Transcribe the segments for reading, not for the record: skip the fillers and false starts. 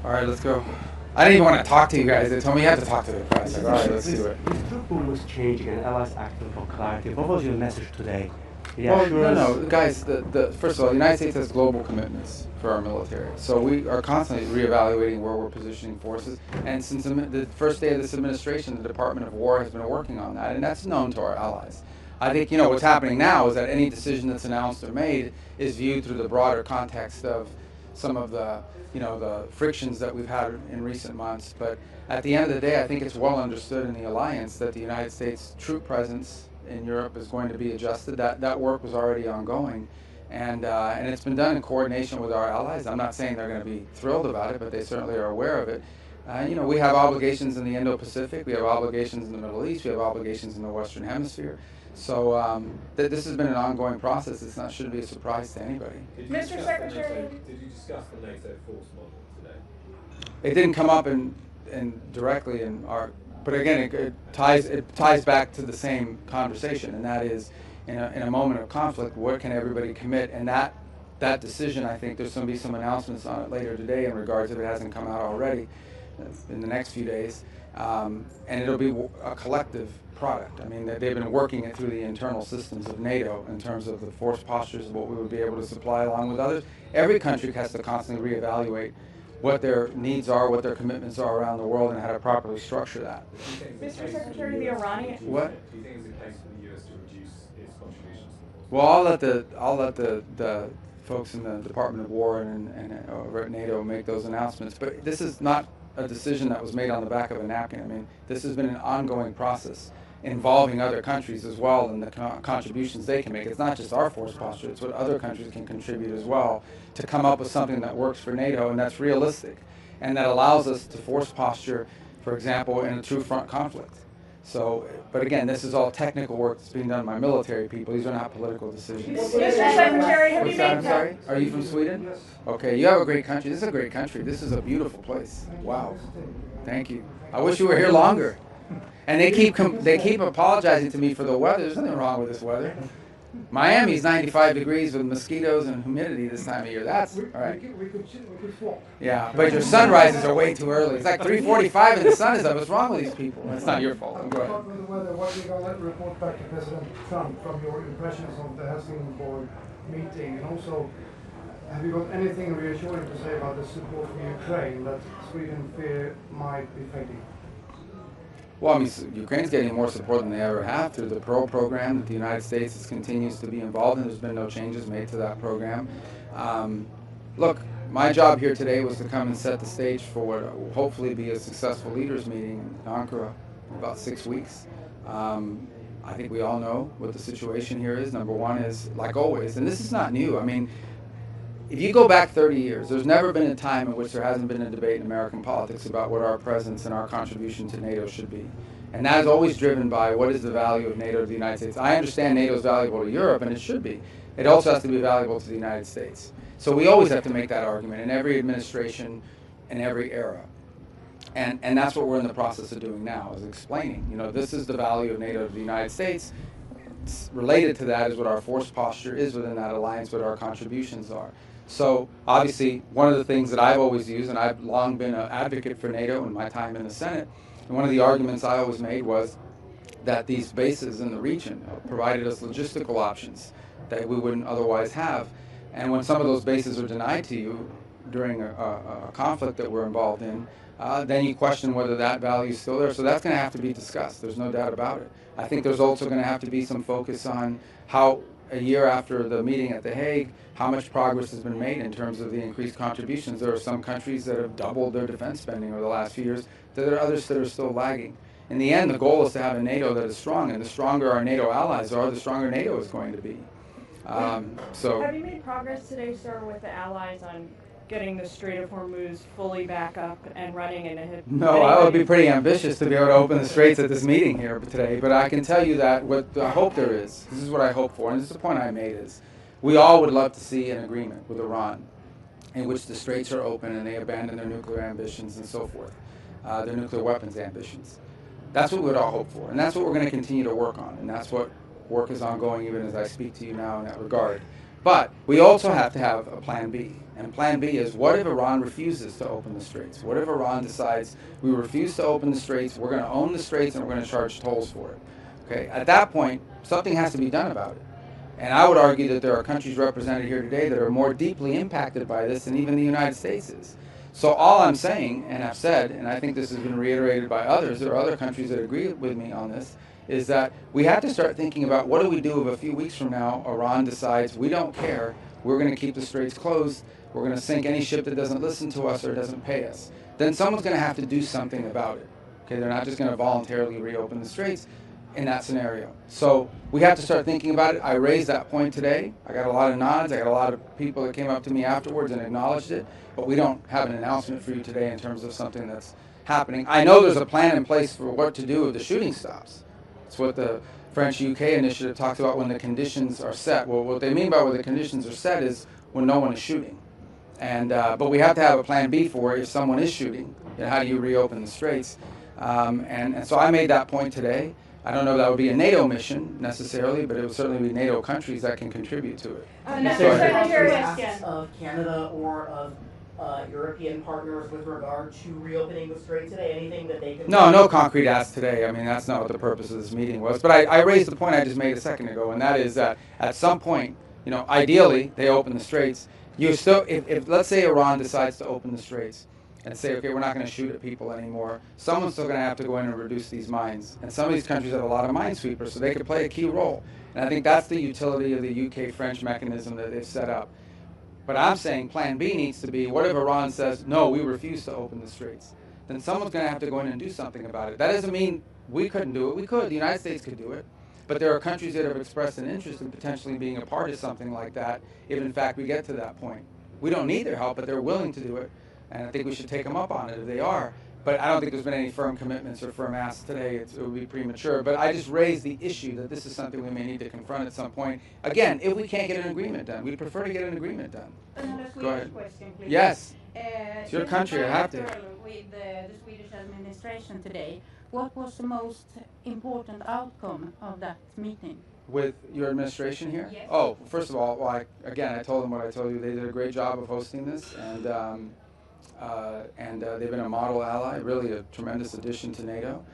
All right, let's go. I didn't even want to talk to you guys. They told me you have to talk to the press. Like, all right, let's do it. This troop was changing and allies acting for clarity. What was your message today? Well, no, guys, first of all, the United States has global commitments for our military. So we are constantly reevaluating where we're positioning forces. And since the first day of this administration, the Department of War has been working on that, and that's known to our allies. I think, what's happening now is that any decision that's announced or made is viewed through the broader context of some of the, the frictions that we've had in recent months. But at the end of the day, I think it's well understood in the alliance that the United States troop presence in Europe is going to be adjusted. That work was already ongoing, and it's been done in coordination with our allies. I'm not saying they're going to be thrilled about it, but they certainly are aware of it. We have obligations in the Indo-Pacific, we have obligations in the Middle East, we have obligations in the Western Hemisphere. So this has been an ongoing process. It shouldn't be a surprise to anybody. Mr. Secretary, did you discuss the NATO force model today? It didn't come up in directly in our. But again, it ties back to the same conversation, and that is, in a moment of conflict, where can everybody commit? And that decision, I think there's going to be some announcements on it later today in regards, if it hasn't come out already, in the next few days, and it'll be a collective product. I mean, they've been working it through the internal systems of NATO in terms of the force postures of what we would be able to supply along with others. Every country has to constantly reevaluate what their needs are, what their commitments are around the world, and how to properly structure that. Mr. Secretary, the Iranian. What? Do you think it's a case for the US to reduce its contributions to the force? Well, I'll let the folks in the Department of War and over at NATO make those announcements. But this is not a decision that was made on the back of a napkin. I mean, this has been an ongoing process involving other countries as well and the contributions they can make. It's not just our force posture, it's what other countries can contribute as well to come up with something that works for NATO and that's realistic and that allows us to force posture, for example, in a true front conflict. So, but again, this is all technical work that's being done by military people. These are not political decisions. Mr. Secretary, have you I'm made... sorry? Are you from Sweden? Yes. Okay, you have a great country. This is a great country. This is a beautiful place. Wow. Thank you. I wish you were here longer. And they keep apologizing to me for the weather. There's nothing wrong with this weather. Miami's 95 degrees with mosquitoes and humidity this time of year. That's all right. We could walk. Yeah, but your sunrises are way too early. It's like 3:45 and the sun is up. What's wrong with these people? It's not your fault. Go ahead. About the weather, what are you going to report back to President Trump from your impressions of the Helsingborg meeting? And also, have you got anything reassuring to say about the support for Ukraine that Sweden fear might be fading? Well, I mean, Ukraine's getting more support than they ever have through the Pearl program that the United States continues to be involved in. There's been no changes made to that program. Look, my job here today was to come and set the stage for what will hopefully be a successful leaders meeting in Ankara in about 6 weeks. I think we all know what the situation here is. Number one is, like always, and this is not new. I mean, if you go back 30 years, there's never been a time in which there hasn't been a debate in American politics about what our presence and our contribution to NATO should be. And that is always driven by what is the value of NATO to the United States. I understand NATO is valuable to Europe, and it should be. It also has to be valuable to the United States. So we always have to make that argument in every administration, in every era. And that's what we're in the process of doing now, is explaining, this is the value of NATO to the United States. Related to that is what our force posture is within that alliance, what our contributions are. So obviously, one of the things that I've always used, and I've long been an advocate for NATO in my time in the Senate, and one of the arguments I always made was that these bases in the region provided us logistical options that we wouldn't otherwise have. And when some of those bases are denied to you during a conflict that we're involved in, then you question whether that value is still there. So that's going to have to be discussed. There's no doubt about it. I think there's also going to have to be some focus on how, a year after the meeting at The Hague, how much progress has been made in terms of the increased contributions. There are some countries that have doubled their defense spending over the last few years. There are others that are still lagging. In the end, the goal is to have a NATO that is strong, and the stronger our NATO allies are, the stronger NATO is going to be. Have you made progress today, sir, with the allies on getting the Strait of Hormuz fully back up and running? No, I would be pretty ambitious to be able to open the straits at this meeting here today, but I can tell you that what I hope there is, this is what I hope for, and this is the point I made, is we all would love to see an agreement with Iran in which the straits are open and they abandon their nuclear ambitions and so forth, their nuclear weapons ambitions. That's what we would all hope for, and that's what we're going to continue to work on, and that's what work is ongoing even as I speak to you now in that regard. But we also have to have a plan B. And plan B is, what if Iran refuses to open the Straits? What if Iran decides we refuse to open the Straits, we're going to own the Straits, and we're going to charge tolls for it? Okay, at that point, something has to be done about it. And I would argue that there are countries represented here today that are more deeply impacted by this than even the United States is. So all I'm saying, and I've said, and I think this has been reiterated by others, there are other countries that agree with me on this, is that we have to start thinking about, what do we do if a few weeks from now Iran decides we don't care, we're going to keep the Straits closed, we're going to sink any ship that doesn't listen to us or doesn't pay us. Then someone's going to have to do something about it. Okay, they're not just going to voluntarily reopen the Straits in that scenario. So we have to start thinking about it. I raised that point today. I got a lot of nods. I got a lot of people that came up to me afterwards and acknowledged it. But we don't have an announcement for you today in terms of something that's happening. I know there's a plan in place for what to do if the shooting stops. It's what the French-UK initiative talks about when the conditions are set. Well, what they mean by when the conditions are set is when no one is shooting. And but we have to have a plan B for if someone is shooting. You know, how do you reopen the Straits? And so I made that point today. I don't know if that would be a NATO mission necessarily, but it would certainly be NATO countries that can contribute to it. Secretary of Canada or of European partners with regard to reopening the Strait today? Anything that they can? No concrete ask today. I mean, that's not what the purpose of this meeting was. But I raised the point I just made a second ago, and that is that at some point, you know, ideally they open the Straits. You still, if let's say Iran decides to open the Straits and say, okay, we're not going to shoot at people anymore, someone's still going to have to go in and reduce these mines. And some of these countries have a lot of minesweepers, so they could play a key role. And I think that's the utility of the UK-French mechanism that they've set up. But I'm saying plan B needs to be, what if Iran says, no, we refuse to open the Straits? Then someone's going to have to go in and do something about it. That doesn't mean we couldn't do it. We could. The United States could do it. But there are countries that have expressed an interest in potentially being a part of something like that if, in fact, we get to that point. We don't need their help, but they're willing to do it. And I think we should take them up on it if they are. But I don't think there's been any firm commitments or firm asks today. It would be premature. But I just raised the issue that this is something we may need to confront at some point. Again, if we can't get an agreement done, we'd prefer to get an agreement done. Another Go ahead. question, please. Yes. It's your country, I have to. With the Swedish administration today, what was the most important outcome of that meeting? With your administration here? Yes. Oh, first of all, I told them what I told you. They did a great job of hosting this, and they've been a model ally, really a tremendous addition to NATO.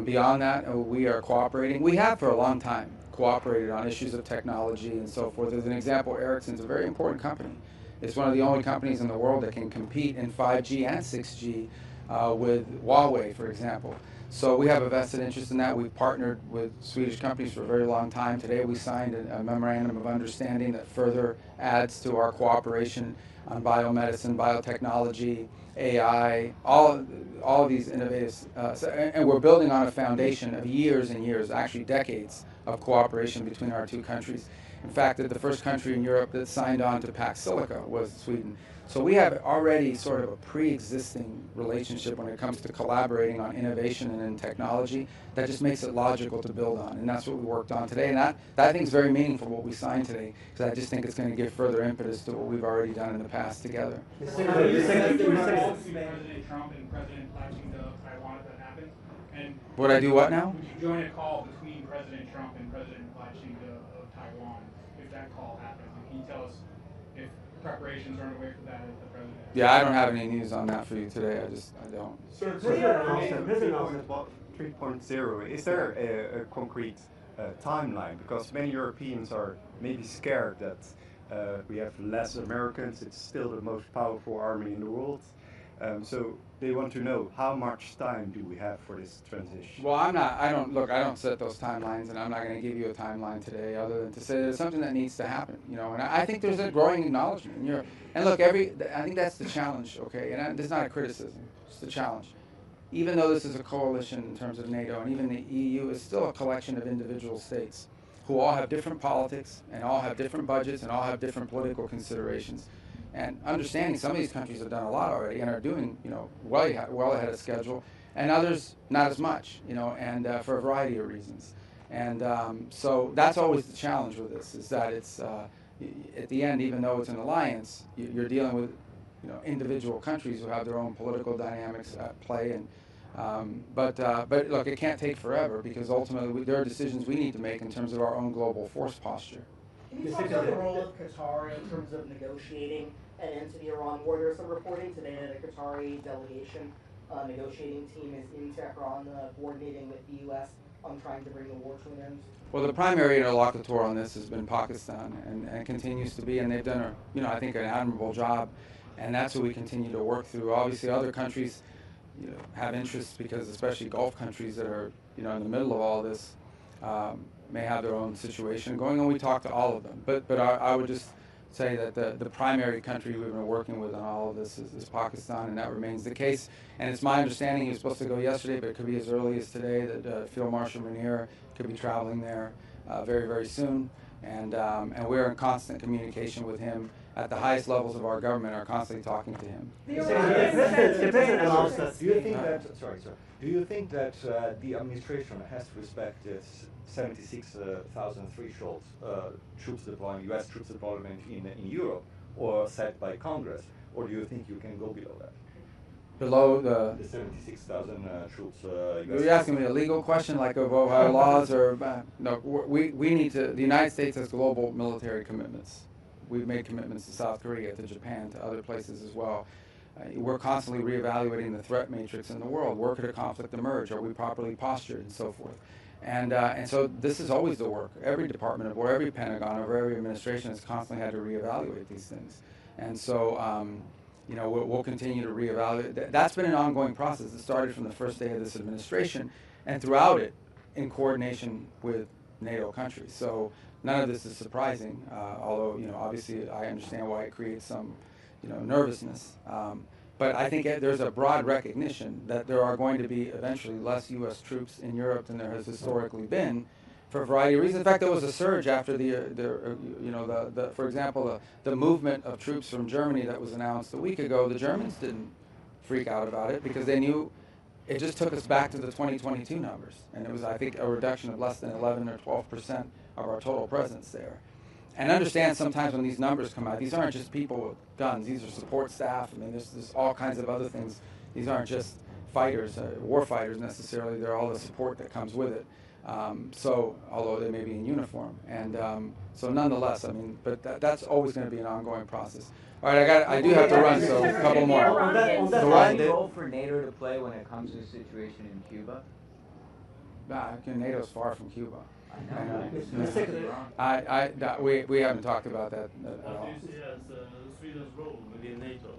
Beyond that, we are cooperating. We have for a long time cooperated on issues of technology and so forth. As an example, Ericsson's a very important company. It's one of the only companies in the world that can compete in 5G and 6G with Huawei, for example. So we have a vested interest in that. We've partnered with Swedish companies for a very long time. Today we signed a memorandum of understanding that further adds to our cooperation on biomedicine, biotechnology, AI, all of these innovative, and we're building on a foundation of years and years, actually decades, of cooperation between our two countries. In fact, the first country in Europe that signed on to Pax Silica was Sweden. So we have already sort of a pre-existing relationship when it comes to collaborating on innovation and in technology that just makes it logical to build on. And that's what we worked on today. And that I think is very meaningful, what we signed today, because I just think it's going to give further impetus to what we've already done in the past together. President Trump and President Latching to Taiwan if that happened? And Would I do what now? would you join a call between President Trump and President Latching of Taiwan if that call happens? And can you tell us if preparations are underway for that at the president? Yeah, I don't have any news on that for you today. I don't. Sir, President announced 3.0. Is there a concrete timeline? Because many Europeans are maybe scared that we have less Americans. It's still the most powerful army in the world. So they want to know, how much time do we have for this transition? Well, I don't set those timelines, and I'm not going to give you a timeline today other than to say there's something that needs to happen, you know, and I think there's a growing acknowledgement in Europe. And look, I think that's the challenge, okay, and this is not a criticism, it's the challenge. Even though this is a coalition in terms of NATO, and even the EU is still a collection of individual states who all have different politics, and all have different budgets, and all have different political considerations. And understanding some of these countries have done a lot already and are doing, you know, well ahead of schedule, and others not as much, you know, and for a variety of reasons. And so that's always the challenge with this, is that it's at the end, even though it's an alliance, you're dealing with, you know, individual countries who have their own political dynamics at play. And but look, it can't take forever, because ultimately there are decisions we need to make in terms of our own global force posture. Can you talk about the role of Qatar in terms of negotiating an end to the Iran war? There's some reporting today that a Qatari delegation negotiating team is in Tehran coordinating with the U.S. on trying to bring the war to an end. Well, the primary interlocutor on this has been Pakistan, and continues to be, and they've done I think an admirable job, and that's what we continue to work through. Obviously, other countries, have interests because, especially Gulf countries that are, in the middle of all this, may have their own situation going on. We talk to all of them, but I would just say that the primary country we've been working with on all of this is Pakistan, and that remains the case. And it's my understanding he was supposed to go yesterday, but it could be as early as today that Field Marshal Munir could be traveling there very, very soon. And we're in constant communication with him at the highest levels of our government, are constantly talking to him. Do you think that the administration has to respect its 76,000 threshold troops deployment, U.S. troops deployment in Europe, or set by Congress, or do you think you can go below that? Below the 76,000 troops. You're asking me a legal question, like of our laws, or no? We need to. The United States has global military commitments. We've made commitments to South Korea, to Japan, to other places as well. We're constantly reevaluating the threat matrix in the world. Where could a conflict emerge? Are we properly postured, and so forth? And so this is always the work. Every department of war, every Pentagon, or every administration has constantly had to reevaluate these things. And so, we'll continue to reevaluate. That's been an ongoing process. It started from the first day of this administration, and throughout it, in coordination with NATO countries. So none of this is surprising, although, obviously I understand why it creates some, nervousness. But I think there's a broad recognition that there are going to be eventually less U.S. troops in Europe than there has historically been, for a variety of reasons. In fact, there was a surge after for example, the movement of troops from Germany that was announced a week ago. The Germans didn't freak out about it because they knew it just took us back to the 2022 numbers, and it was, I think, a reduction of less than 11 or 12% of our total presence there. And understand sometimes when these numbers come out, these aren't just people with guns. These are support staff. I mean, there's all kinds of other things. These aren't just fighters, war fighters necessarily. They're all the support that comes with it. So, although they may be in uniform, and so nonetheless, I mean, but that's always going to be an ongoing process. All right, I do have to run, so a couple more. Any role for NATO to play when it comes to the situation in Cuba? NATO's far from Cuba. I know. We haven't talked about that at all. How do you see Sweden's role within NATO?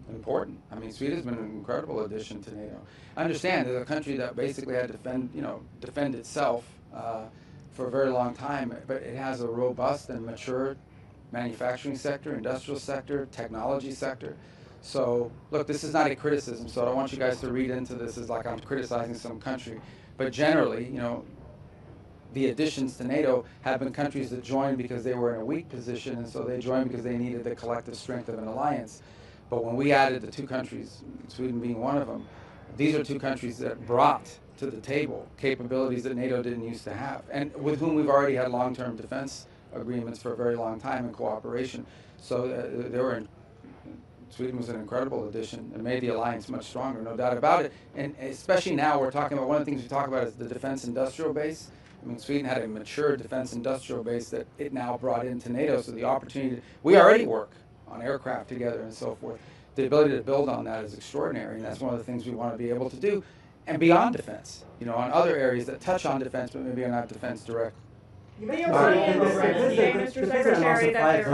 Important. I mean, Sweden's been an incredible addition to NATO. I understand there's a country that basically had to defend itself for a very long time, but it has a robust and mature manufacturing sector, industrial sector, technology sector. So, look, this is not a criticism, so I don't want you guys to read into this as like I'm criticizing some country. But generally, the additions to NATO have been countries that joined because they were in a weak position, and so they joined because they needed the collective strength of an alliance. But when we added the two countries, Sweden being one of them, these are two countries that brought to the table capabilities that NATO didn't used to have, and with whom we've already had long-term defense agreements for a very long time in cooperation. So Sweden was an incredible addition and made the alliance much stronger, no doubt about it. And especially now, we're talking about one of the things we talk about is the defense industrial base. I mean, Sweden had a mature defense industrial base that it now brought into NATO, so the opportunity, we already work on aircraft together and so forth. The ability to build on that is extraordinary, and that's one of the things we want to be able to do. And beyond defense, on other areas that touch on defense, but maybe are not defense direct. You may Mr. Secretary, that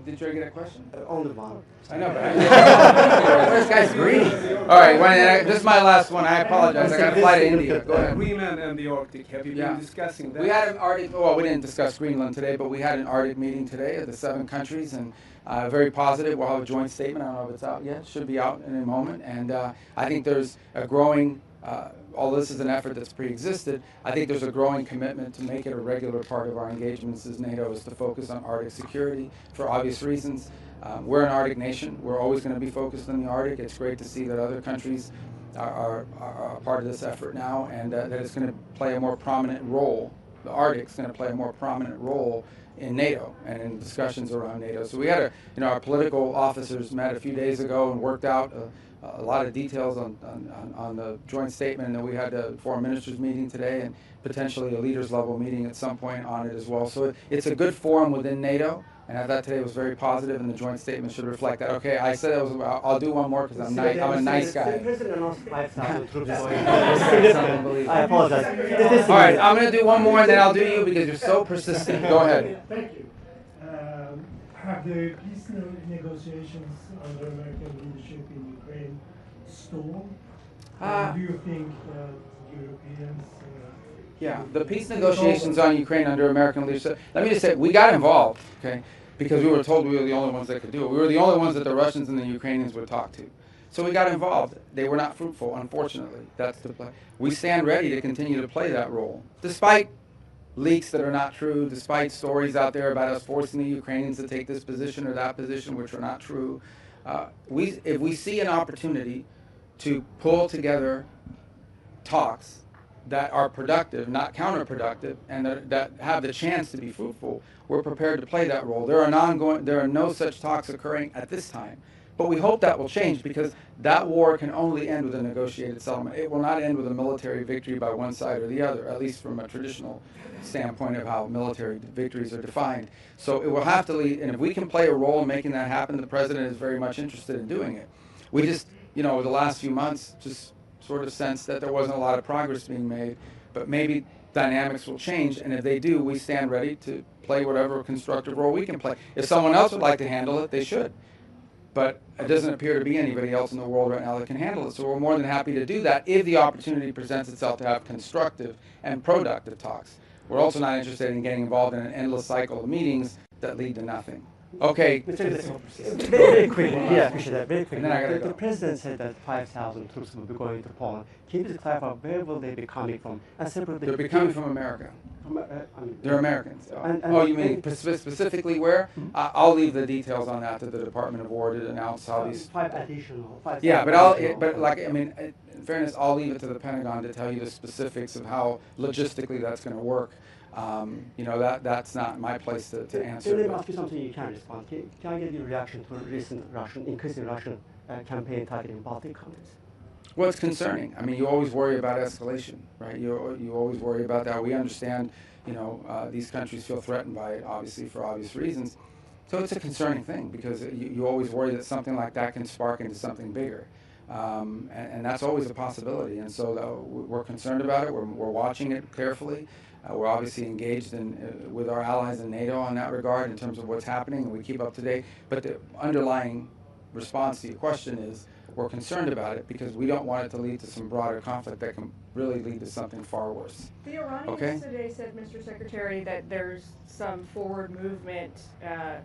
Did you get a question? On the bottom. I know, but this guy's greedy. All right, this is my last one. I apologize. I got to fly to India. Go ahead. Greenland and the Arctic. Have you been discussing that? We had an Arctic. Well, we didn't discuss Greenland today, but we had an Arctic meeting today of the 7 countries, and very positive. We'll have a joint statement. I don't know if it's out yet. It should be out in a moment. And I think there's a growing. Although this is an effort that's pre-existed, I think there's a growing commitment to make it a regular part of our engagements as NATO is to focus on Arctic security for obvious reasons. We're an Arctic nation. We're always going to be focused on the Arctic. It's great to see that other countries are part of this effort now, and that it's going to play a more prominent role. The Arctic's going to play a more prominent role in NATO and in discussions around NATO. So we had our political officers met a few days ago and worked out a lot of details on the joint statement, and then we had a foreign ministers meeting today and potentially a leaders level meeting at some point on it as well. So it's a good forum within NATO, and I thought today was very positive, and the joint statement should reflect that. Okay, I said I'll do one more because I'm a nice guy. The president announced 5,000 troops going. I apologize. All right, I'm going to do one more, and then I'll do you because you're so persistent. Go ahead. Thank you. Have the peace negotiations under American leadership in Ukraine stalled? Do you think Europeans... Yeah, the peace negotiations on Ukraine under American leadership, let me just say, we got involved, okay, because we were told we were the only ones that could do it. We were the only ones that the Russians and the Ukrainians would talk to. So we got involved. They were not fruitful, unfortunately. That's the play. We stand ready to continue to play that role, despite leaks that are not true, despite stories out there about us forcing the Ukrainians to take this position or that position, which are not true. If we see an opportunity to pull together talks that are productive, not counterproductive, and that have the chance to be fruitful, we're prepared to play that role. There are no such talks occurring at this time. But we hope that will change because that war can only end with a negotiated settlement. It will not end with a military victory by one side or the other, at least from a traditional standpoint of how military victories are defined. So it will have to lead, and if we can play a role in making that happen, the president is very much interested in doing it. We just, the last few months, just sort of sensed that there wasn't a lot of progress being made, but maybe dynamics will change, and if they do, we stand ready to play whatever constructive role we can play. If someone else would like to handle it, they should. But it doesn't appear to be anybody else in the world right now that can handle it. So we're more than happy to do that if the opportunity presents itself to have constructive and productive talks. We're also not interested in getting involved in an endless cycle of meetings that lead to nothing. Okay. Very quickly, yeah, appreciate that. Very quickly. And then I gotta go. The president said that 5,000 troops will be going to Poland. Can you just clarify where will they be coming from? And separately, they'll be coming from America. They're Americans. And you mean specifically where? I'll leave the details on that to the Department of War to announce how these. 5 additional. Yeah, but in fairness, I'll leave it to the Pentagon to tell you the specifics of how logistically that's going to work. That's not my place to answer. Let me ask you something you can respond. Can I get your reaction to recent increasing Russian campaign targeting Baltic countries? Well, it's concerning. I mean, you always worry about escalation, right? You always worry about that. We understand, these countries feel threatened by it, obviously, for obvious reasons. So it's a concerning thing because you always worry that something like that can spark into something bigger. And that's always a possibility. And so we're concerned about it. We're watching it carefully. We're obviously engaged with our allies in NATO on that regard in terms of what's happening, and we keep up to date. But the underlying response to your question is we're concerned about it because we don't want it to lead to some broader conflict that can really lead to something far worse. The Iranians today said, Mr. Secretary, that there's some forward movement. I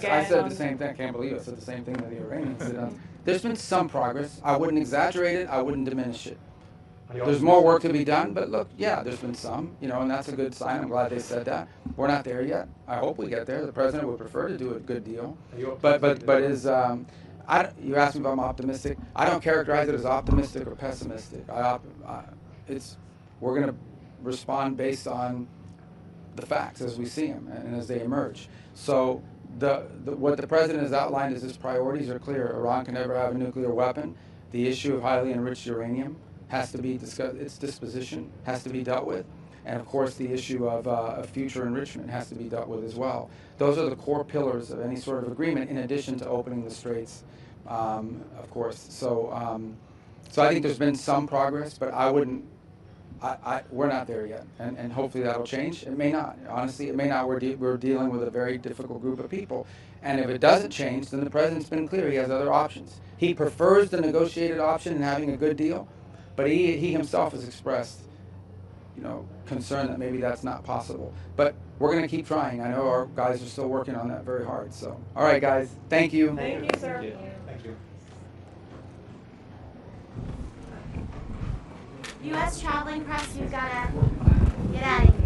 said the same thing. I can't believe I said the same thing that the Iranians did. There's been some progress. I wouldn't exaggerate it. I wouldn't diminish it. There's more work to be done, but look, yeah, there's been some, and that's a good sign. I'm glad they said that. We're not there yet. I hope we get there. The president would prefer to do a good deal. But is you asked me if I'm optimistic. I don't characterize it as optimistic or pessimistic. We're going to respond based on the facts as we see them and as they emerge. So what the president has outlined as his priorities are clear. Iran can never have a nuclear weapon. The issue of highly enriched uranium has to be discussed, its disposition has to be dealt with. And of course the issue of future enrichment has to be dealt with as well. Those are the core pillars of any sort of agreement in addition to opening the straits, of course. So I think there's been some progress, but we're not there yet. And hopefully that'll change. It may not. Honestly, it may not. We're dealing with a very difficult group of people. And if it doesn't change, then the president's been clear he has other options. He prefers the negotiated option and having a good deal. But he himself has expressed, concern that maybe that's not possible. But we're going to keep trying. I know our guys are still working on that very hard. So, all right, guys. Thank you. Thank you, sir. Thank you. U.S. traveling press, you've got to get out of here.